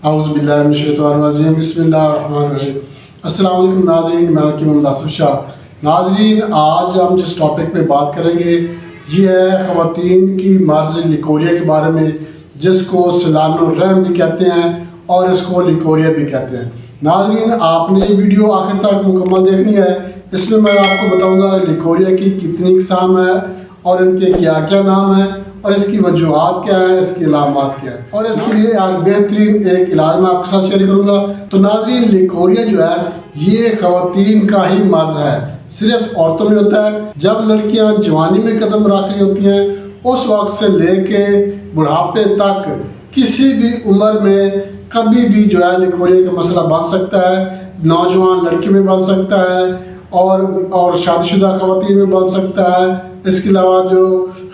اعوذ باللہ من الشیطان الرجیم، بسم اللہ الرحمن الرحیم۔ السلام علیکم ناظرین، میں حکیم مناسب شاہ۔ ناظرین، آج ہم جس ٹاپک پہ بات کریں گے یہ ہے خواتین کی مرض لیکوریا کے بارے میں، جس کو سیلان الرحم بھی کہتے ہیں اور اس کو لیکوریا بھی کہتے ہیں۔ ناظرین، آپ نے یہ ویڈیو آخر تک مکمل دیکھنی ہے۔ اس میں آپ کو بتاؤں گا لیکوریا کی کتنی اقسام ہے اور ان کے کیا کیا نام ہیں اور اس کی وجوہات کیا ہیں، اس کی علامات کیا ہیں، اور اس کے لیے ایک بہترین ایک علاج میں آپ کے ساتھ شیئر کروں گا۔ تو ناظرین، لیکوریا جو ہے یہ خواتین کا ہی مرض ہے، صرف عورتوں میں ہوتا ہے۔ جب لڑکیاں جوانی میں قدم رکھ رہی ہوتی ہیں اس وقت سے لے کے بڑھاپے تک کسی بھی عمر میں کبھی بھی جو ہے لیکوریا کا مسئلہ بن سکتا ہے۔ نوجوان لڑکی میں بن سکتا ہے اور شادی شدہ خواتین میں بن سکتا ہے۔ اس کے علاوہ جو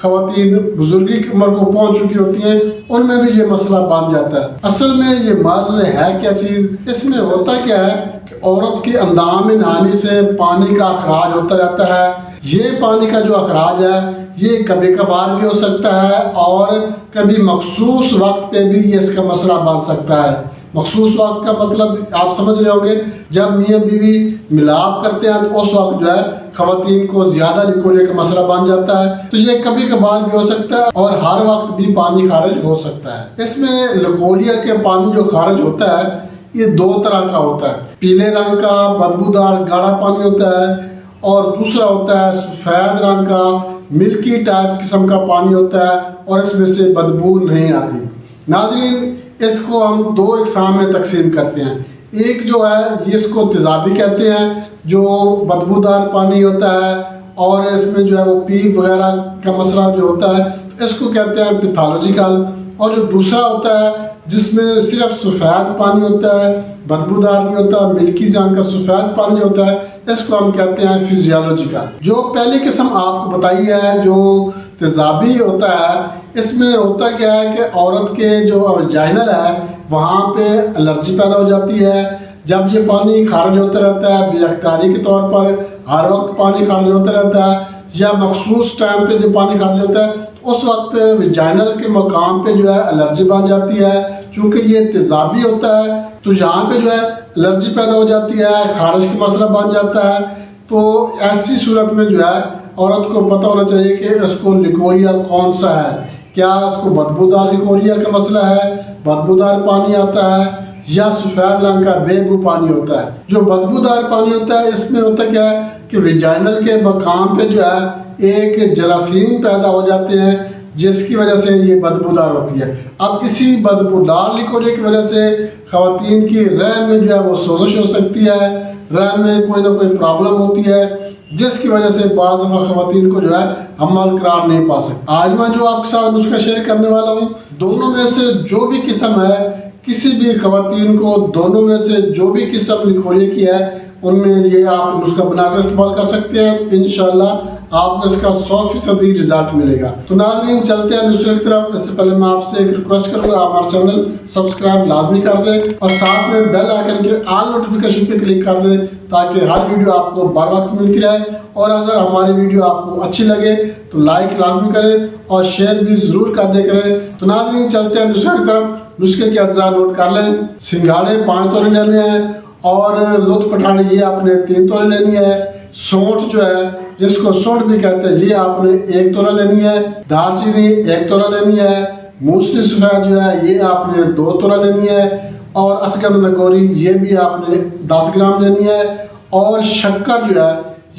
خواتین بزرگی کی عمر کو پہنچ چکی ہوتی ہیں ان میں بھی یہ مسئلہ بن جاتا ہے۔ اصل میں یہ مرض ہے کیا چیز؟ اس میں ہوتا کیا ہے کہ عورت کے اندام میں نہانے سے پانی کا اخراج ہوتا رہتا ہے۔ یہ پانی کا جو اخراج ہے یہ کبھی کبھار بھی ہو سکتا ہے اور کبھی مخصوص وقت پہ بھی یہ اس کا مسئلہ بن سکتا ہے۔ مخصوص وقت کا مطلب آپ سمجھ رہے ہوں گے، جب میاں بیوی ملاپ کرتے ہیں تو اس وقت جو ہے خواتین کو زیادہ لیکوریا کا مسئلہ بن جاتا ہے۔ تو یہ کبھی کبھار بھی ہو سکتا ہے اور ہر وقت بھی پانی خارج ہو سکتا ہے۔ اس میں لیکوریا کے پانی جو خارج ہوتا ہے یہ دو طرح کا ہوتا ہے۔ پیلے رنگ کا بدبودار گاڑھا پانی ہوتا ہے اور دوسرا ہوتا ہے سفید رنگ کا ملکی ٹائپ قسم کا پانی ہوتا ہے اور اس میں سے بدبو نہیں آتی۔ ناظرین، اس کو ہم دو اقسام میں تقسیم کرتے ہیں۔ ایک جو ہے یہ اس کو تیزابی کہتے ہیں، جو بدبودار پانی ہوتا ہے اور اس میں جو ہے وہ پیپ وغیرہ کا مسئلہ جو ہوتا ہے اس کو کہتے ہیں پیتھولوجیکل۔ اور جو دوسرا ہوتا ہے جس میں صرف سفید پانی ہوتا ہے، بدبودار نہیں ہوتا، ملکی جان کا سفید پانی ہوتا ہے، اس کو ہم کہتے ہیں فزیولوجیکل۔ جو پہلی قسم آپ کو بتائی ہے جو تیزابی ہوتا ہے، اس میں ہوتا کیا ہے کہ عورت کے جو ویجائنل ہے وہاں پہ الرجی پیدا ہو جاتی ہے۔ جب یہ پانی خارج ہوتا رہتا ہے بے اختیاری کے طور پر، ہر وقت پانی خارج ہوتا رہتا ہے یا مخصوص ٹائم پہ جو پانی خارج ہوتا ہے اس وقت ویجائنل کے مقام پہ جو ہے الرجی بن جاتی ہے۔ چونکہ یہ تیزابی ہوتا ہے تو یہاں پہ جو ہے الرجی پیدا ہو جاتی ہے، خارج کا مسئلہ بن جاتا ہے۔ تو ایسی صورت میں جو ہے عورت کو پتہ ہونا چاہیے کہ اس کو لیکوریا کون سا ہے۔ کیا اس کو بدبودار لیکوریا کا مسئلہ ہے، بدبودار پانی آتا ہے، یا سفید رنگ کا بے بو پانی ہوتا ہے؟ جو بدبودار پانی ہوتا ہے اس میں ہوتا کیا ہے کہ ویجائنل کے مقام پہ جو ہے ایک جراثیم پیدا ہو جاتے ہیں جس کی وجہ سے یہ بدبودار ہوتی ہے۔ اب اسی بدبودار لیکوریا کی وجہ سے خواتین کی رحم میں جو ہے وہ سوزش ہو سکتی ہے، رحم میں کوئی نہ کوئی پرابلم ہوتی ہے جس کی وجہ سے بعض دفعہ خواتین کو جو ہے حمل قرار نہیں پا سکتی۔ آج میں جو آپ کے ساتھ نسخہ شیئر کرنے والا ہوں، دونوں میں سے جو بھی قسم ہے، کسی بھی خواتین کو دونوں میں سے جو بھی قسم لیکوریا کی ہے ان میں یہ آپ نسخہ بنا کر استعمال کر سکتے ہیں۔ انشاءاللہ آپ کو اس کا 100% رزلٹ ملے گا۔ تو ناظرین، چلتے ہیں نسخے کی طرف۔ اس سے پہلے میں آپ سے ایک ریکویسٹ کروں گا، آپ ہمارا چینل سبسکرائب لازمی کر دیں اور ساتھ میں بیل آئیکن کے آل نوٹیفیکیشن پہ کلک کر دیں تاکہ ہر ویڈیو آپ کو بر وقت ملتی رہے۔ اور اگر ہماری ویڈیو آپ کو اچھی لگے تو لائک لازمی کریں اور شیئر بھی ضرور کر دے کریں۔ تو ناظرین، چلتے ہیں نسخے کی طرف۔ نسخے کے اجزاء نوٹ کر لیں۔ سنگھاڑے 5 تولے لینے ہیں اور لطف پٹھانی یہ آپ نے 3 تولے لینی ہے۔ سونٹ جو ہے جس کو سونٹ بھی کہتے ہیں یہ آپ نے 1 تولہ لینی ہے۔ دار چینی 1 تولہ لینی ہے۔ موسلی سفید جو ہے یہ آپ نے 2 تولہ لینی ہے اور اسگن نگوری یہ بھی آپ نے 10 گرام لینی ہے اور شکر جو ہے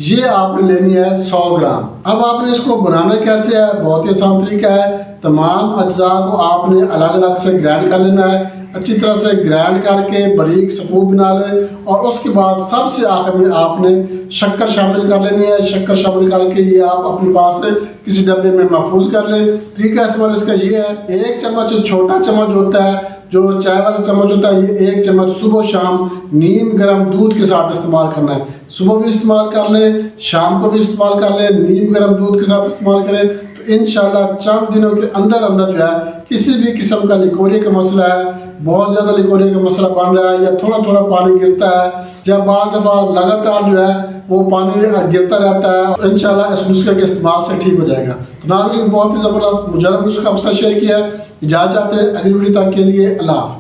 یہ آپ نے لینی ہے 100 گرام۔ اب آپ نے اس کو بنانا کیسے ہے؟ بہت ہی آسان طریقہ ہے۔ تمام اجزاء کو آپ نے الگ الگ سے گرائنڈ کر لینا ہے، اچھی طرح سے گرائنڈ کر کے باریک صفوف بنا لیں اور اس کے بعد سب سے آخر میں آپ نے شکر شامل کر لینی ہے۔ شکر شامل کر کے یہ آپ اپنے پاس سے کسی ڈبے میں محفوظ کر لیں۔ طریقہ استعمال اس کا یہ ہے، 1 چمچ چھوٹا چمچ ہوتا ہے جو چائے والا چمچ ہوتا ہے، یہ 1 چمچ صبح شام نیم گرم دودھ کے ساتھ استعمال کرنا ہے۔ صبح بھی استعمال کر لیں، شام کو بھی استعمال کر لیں، نیم گرم دودھ کے ساتھ استعمال کریں تو انشاءاللہ چند دنوں کے اندر جو ہے کسی بھی قسم کا لیکوریا کا مسئلہ ہے، بہت زیادہ لیکوریا کا مسئلہ بن رہا ہے یا تھوڑا تھوڑا پانی گرتا ہے یا بعض دفعہ لگاتار جو ہے وہ پانی گرتا رہتا ہے، انشاءاللہ اس نسخے کے استعمال سے ٹھیک ہو جائے گا۔ تو ناظرین، بہت ہی زبردست مجرب نسخہ آپ سے شیئر کیا ہے۔ اجازت چاہتے ہیں اگلی ویڈیو تک کے لیے اللہ حافظ۔